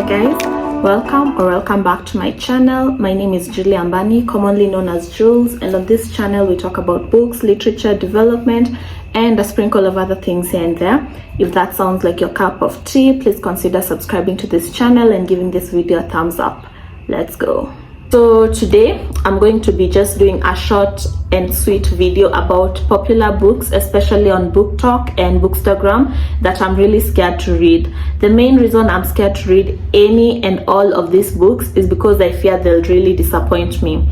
guys, welcome back to my channel. My name is Julie Ambani, commonly known as Jules, and on this channel we talk about books, literature, development, and a sprinkle of other things here and there. If that sounds like your cup of tea, please consider subscribing to this channel and giving this video a thumbs up. Let's go. So today I'm going to be just doing a short and sweet video about popular books, especially on Book Talk and Bookstagram, that I'm really scared to read. The main reason I'm scared to read any and all of these books is because I fear they'll really disappoint me.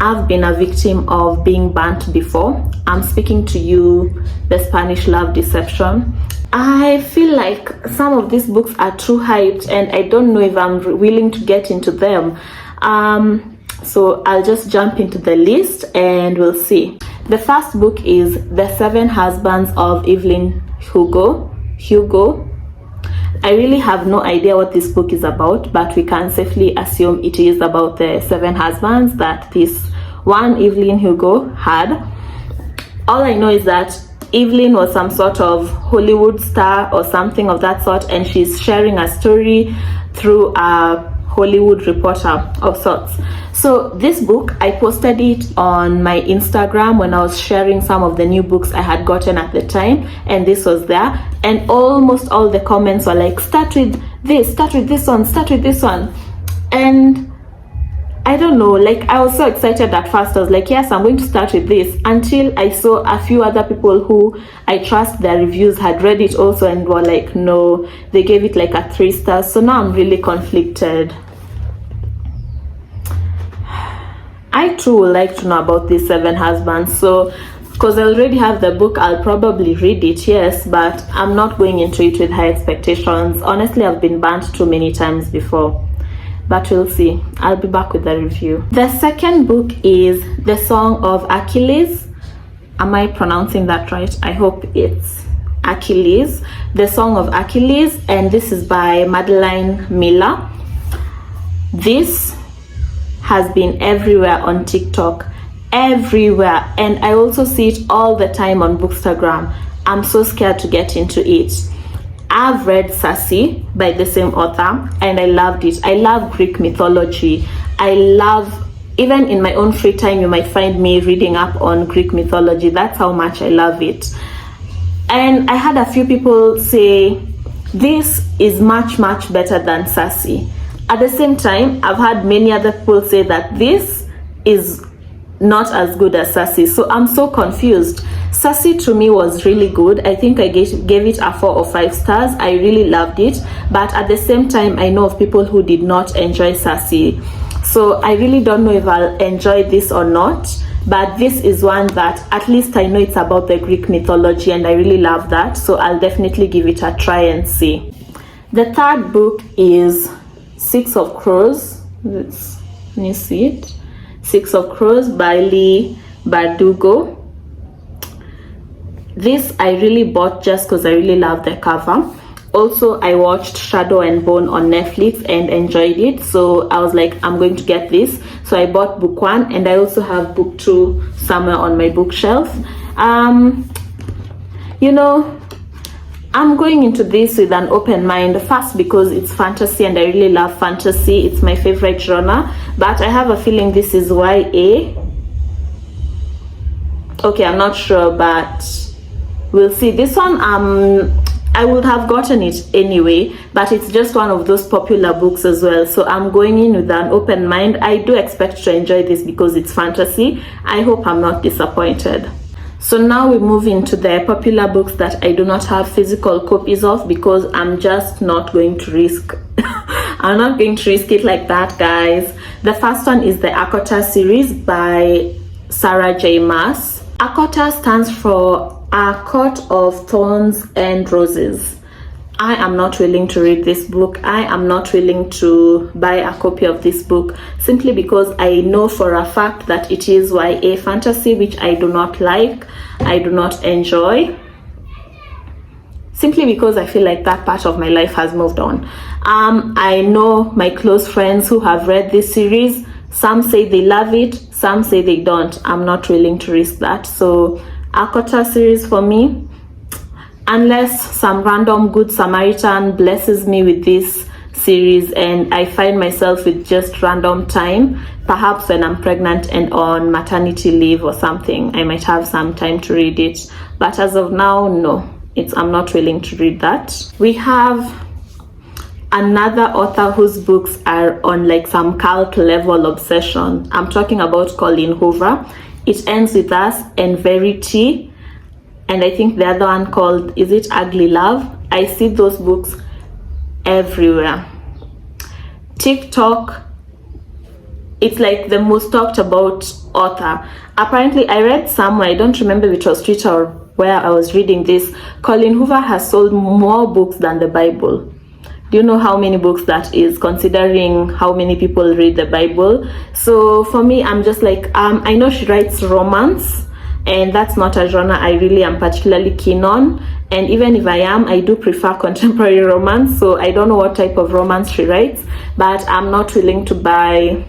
I've been a victim of being burnt before. I'm speaking to you, The Spanish Love Deception. I feel like some of these books are too hyped and I don't know if I'm willing to get into them. So I'll just jump into the list and we'll see. The first book is The Seven Husbands of Evelyn Hugo. I really have no idea what this book is about, but we can safely assume it is about the seven husbands that this one Evelyn Hugo had. All I know is that Evelyn was some sort of Hollywood star or something of that sort, and she's sharing a story through a Hollywood reporter of sorts. So this book, I posted it on my Instagram when I was sharing some of the new books I had gotten at the time, and this was there, and almost all the comments were like, start with this one. And I don't know, like I was so excited at first. I was like, yes, I'm going to start with this, until I saw a few other people who I trust their reviews had read it also and were like, no, they gave it like a 3 stars. So now I'm really conflicted. I too would like to know about these seven husbands. So because I already have the book, I'll probably read it, yes, but I'm not going into it with high expectations. Honestly, I've been burnt too many times before. But we'll see. I'll be back with the review. The second book is The Song of Achilles. Am I pronouncing that right? I hope it's Achilles. The Song of Achilles, and this is by Madeline Miller. This has been everywhere on TikTok, everywhere, and I also see it all the time on Bookstagram. I'm so scared to get into it. I've read Sassy by the same author and I loved it. I love Greek mythology. Even in my own free time, you might find me reading up on Greek mythology. That's how much I love it. And I had a few people say, this is much better than Sassy. At the same time, I've had many other people say that this is not as good as Sassy. So I'm so confused. Sassy to me was really good. I think I gave it a 4 or 5 stars. I really loved it. But at the same time, I know of people who did not enjoy Sassy. So I really don't know if I'll enjoy this or not. But this is one that at least I know it's about the Greek mythology and I really love that. So I'll definitely give it a try and see. The third book is Six of Crows. Can you see it? Six of Crows by Lee Batuko. This I really bought just because I really love the cover. Also, I watched Shadow and Bone on Netflix and enjoyed it. So I was like, I'm going to get this. So I bought book 1 and I also have book 2 somewhere on my bookshelf. You know, I'm going into this with an open mind. First, because it's fantasy and I really love fantasy. It's my favorite genre. But I have a feeling this is YA. Okay, I'm not sure, but we'll see. This one, I would have gotten it anyway, but it's just one of those popular books as well. So I'm going in with an open mind. I do expect to enjoy this because it's fantasy. I hope I'm not disappointed. So now we move into the popular books that I do not have physical copies of because I'm just not going to risk. I'm not going to risk it like that, guys. The first one is the Akota series by Sarah J. Maas. Akota stands for A Court of Thorns and Roses. I am not willing to read this book. I am not willing to buy a copy of this book simply because I know for a fact that it is YA fantasy, which I do not like. I do not enjoy. Simply because I feel like that part of my life has moved on. I know my close friends who have read this series. Some say they love it, some say they don't. I'm not willing to risk that. So Akota series for me, unless some random good Samaritan blesses me with this series, and I find myself with just random time, perhaps when I'm pregnant and on maternity leave or something, I might have some time to read it. But as of now, no, I'm not willing to read that. We have another author whose books are on like some cult level obsession. I'm talking about Colleen Hoover. It Ends With Us and Verity, and I think the other one called, is it Ugly Love? I see those books everywhere. TikTok, it's like the most talked about author. Apparently, I read somewhere, I don't remember if it was Twitter or where I was reading this, Colleen Hoover has sold more books than the Bible. Do you know how many books that is, considering how many people read the Bible? So for me, I'm just like, I know she writes romance, and that's not a genre I really am particularly keen on. And even if I am, I do prefer contemporary romance. So I don't know what type of romance she writes, but I'm not willing to buy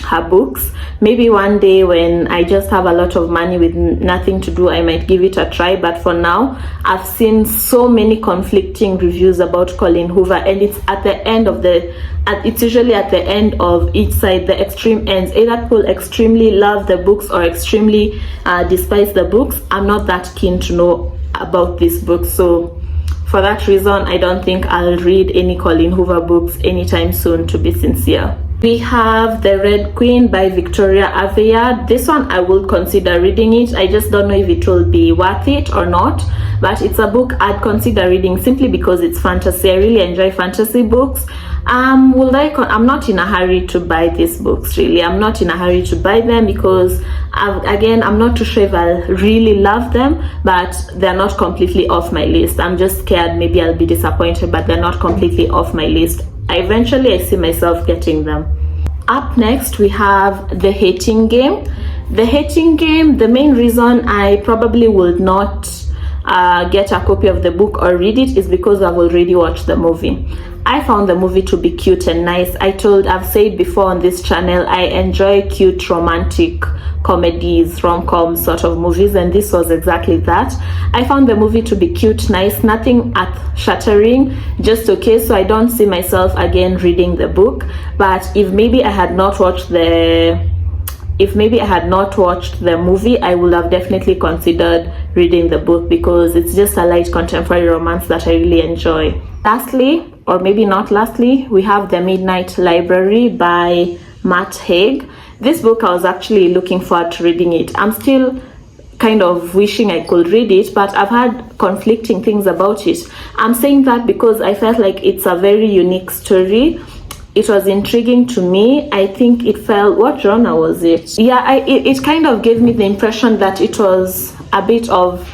her books. Maybe one day when I just have a lot of money with nothing to do, I might give it a try. But for now, I've seen so many conflicting reviews about Colleen Hoover, and it's at the end of it's usually at the end of each side, the extreme ends. Either people extremely love the books or extremely despise the books. I'm not that keen to know about these books, so for that reason, I don't think I'll read any Colleen Hoover books anytime soon, to be sincere. We have The Red Queen by Victoria Aveya. This one I will consider reading it. I just don't know if it will be worth it or not, but it's a book I'd consider reading simply because it's fantasy. I really enjoy fantasy books. I'm not in a hurry to buy these books, really. I'm not in a hurry to buy them because, I'm not too sure if I'll really love them, but they're not completely off my list. I'm just scared maybe I'll be disappointed, but they're not completely off my list. Eventually, I see myself getting them. Up next, we have The Hating Game. The Hating Game, the main reason I probably would not get a copy of the book or read it is because I've already watched the movie. I found the movie to be cute and nice. I've said before on this channel, I enjoy cute romantic comedies, rom-com sort of movies, and this was exactly that. I found the movie to be cute, nice, nothing earth-shattering, just okay. So I don't see myself again reading the book. But if maybe I had not watched the movie, I would have definitely considered reading the book because it's just a light contemporary romance that I really enjoy. Lastly, or maybe not lastly, we have The Midnight Library by Haig. This book, I was actually looking forward to reading it. I'm still kind of wishing I could read it, but I've had conflicting things about it. I'm saying that because I felt like it's a very unique story. It was intriguing to me. I think it felt, what genre was it? Yeah, it kind of gave me the impression that it was a bit of,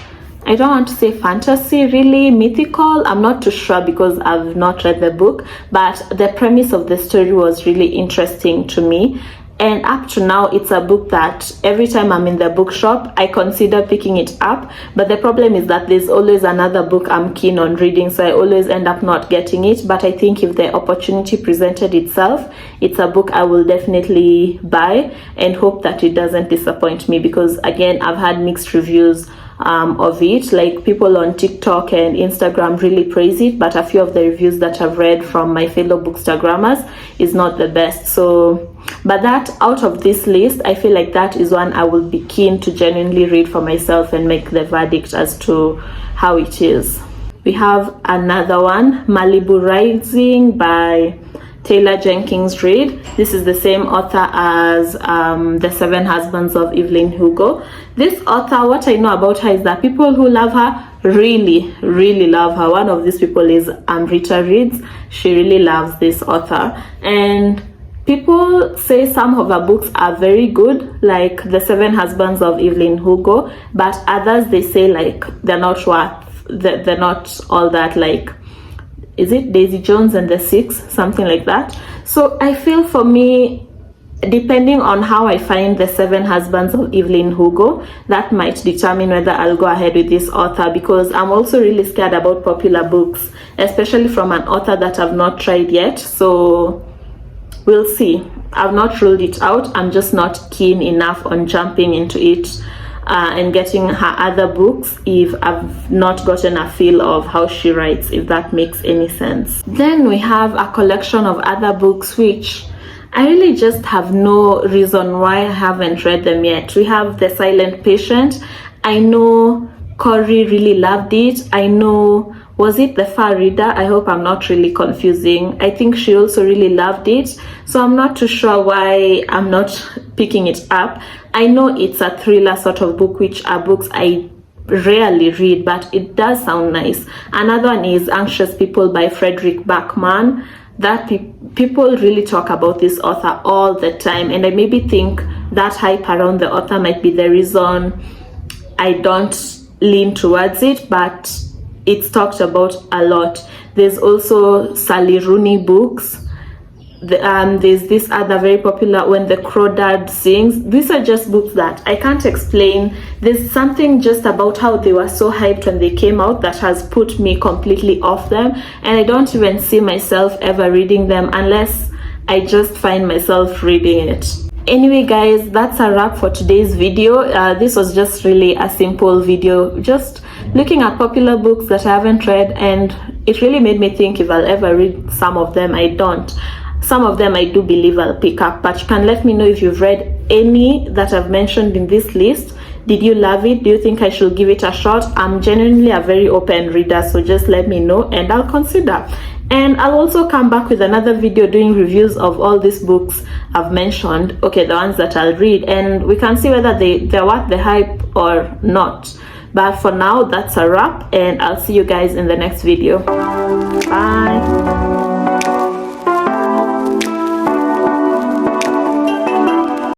I don't want to say fantasy, really mythical. I'm not too sure because I've not read the book, but the premise of the story was really interesting to me. And up to now, it's a book that every time I'm in the bookshop, I consider picking it up. But the problem is that there's always another book I'm keen on reading, so I always end up not getting it. But I think if the opportunity presented itself, it's a book I will definitely buy and hope that it doesn't disappoint me, because again, I've had mixed reviews of it. Like, people on TikTok and Instagram really praise it, but a few of the reviews that I've read from my fellow bookstagrammers is not the best. So, but that, out of this list, I feel like that is one I will be keen to genuinely read for myself and make the verdict as to how it is. We have another one, Malibu Rising by Taylor Jenkins Reid. This is the same author as The Seven Husbands of Evelyn Hugo. This author, what I know about her is that people who love her really, really love her. One of these people is Rita Reeds. She really loves this author. And people say some of her books are very good, like The Seven Husbands of Evelyn Hugo, but others they say like they're not all that, like, is it Daisy Jones and the Six, something like that. So I feel for me, depending on how I find The Seven Husbands of Evelyn Hugo, that might determine whether I'll go ahead with this author, because I'm also really scared about popular books, especially from an author that I've not tried yet. So we'll see. I've not ruled it out. I'm just not keen enough on jumping into it and getting her other books if I've not gotten a feel of how she writes, if that makes any sense. Then we have a collection of other books which I really just have no reason why I haven't read them yet. We have The Silent Patient. I know Corey really loved it. I know, was it The Far Reader? I hope I'm not really confusing. I think she also really loved it. So I'm not too sure why I'm not picking it up. I know it's a thriller sort of book, which are books I rarely read, but it does sound nice. Another one is Anxious People by Frederick Bachmann. That people really talk about this author all the time, and I maybe think that hype around the author might be the reason I don't lean towards it, but it's talked about a lot. There's also Sally Rooney books. There's this other very popular, When the Crawdad Sings. These are just books that I can't explain. There's something just about how they were so hyped when they came out that has put me completely off them, and I don't even see myself ever reading them unless I just find myself reading it. Anyway guys, that's a wrap for today's video. This was just really a simple video, just looking at popular books that I haven't read, and it really made me think if I'll ever read some of them. I don't. Some of them I do believe I'll pick up, but you can let me know if you've read any that I've mentioned in this list. Did you love it? Do you think I should give it a shot? I'm genuinely a very open reader, so just let me know and I'll consider. And I'll also come back with another video doing reviews of all these books I've mentioned, okay, the ones that I'll read, and we can see whether they're worth the hype or not. But for now, that's a wrap, and I'll see you guys in the next video. Bye.